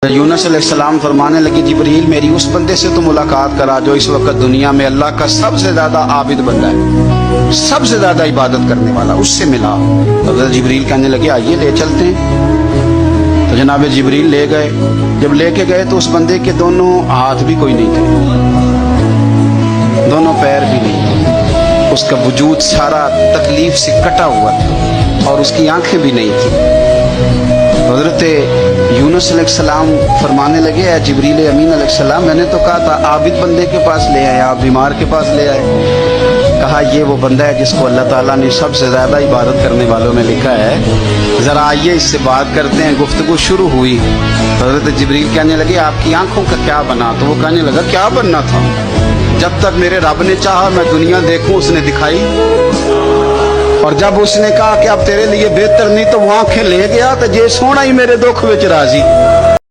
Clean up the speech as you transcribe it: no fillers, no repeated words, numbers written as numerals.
यूनुस अलैहिस्सलाम फरमाने लगे, जिब्रील मेरी उस बंदे से तो मुलाकात करा जो इस वक्त दुनिया में अल्लाह का सबसे ज्यादा आबिद बंदा है, सबसे ज्यादा इबादत करने वाला, उससे मिला। तो जिब्रील कहने लगे आइए ले चलते हैं। तो जनाब जिब्रील ले गए। जब लेके गए तो उस बंदे के दोनों हाथ भी कोई नहीं थे, दोनों पैर भी नहीं थे, उसका वजूद सारा तकलीफ से कटा हुआ था और उसकी आंखें भी नहीं थी। हज़रत यूनुस अलैहिस्सलाम फरमाने लगे, ऐ जिब्रील अमीन अलैहिस्सलाम, मैंने तो कहा था आबिद बंदे के पास ले आए, आप बीमार के पास ले आए। कहा ये वो बंदा है जिसको अल्लाह ताला ने सबसे ज़्यादा इबादत करने वालों में लिखा है, ज़रा आइए इससे बात करते हैं। गुफ्तगू शुरू हुई। हज़रत जिब्रील कहने लगे आपकी आंखों का क्या बना? तो वो कहने लगा क्या बनना था, जब तक मेरे रब ने चाहा मैं दुनिया देखूं उसने दिखाई, और जब उसने कहा कि अब तेरे लिए बेहतर नहीं तो वो आंखें ले गया तो जे सोना ही मेरे दुख विच राजी।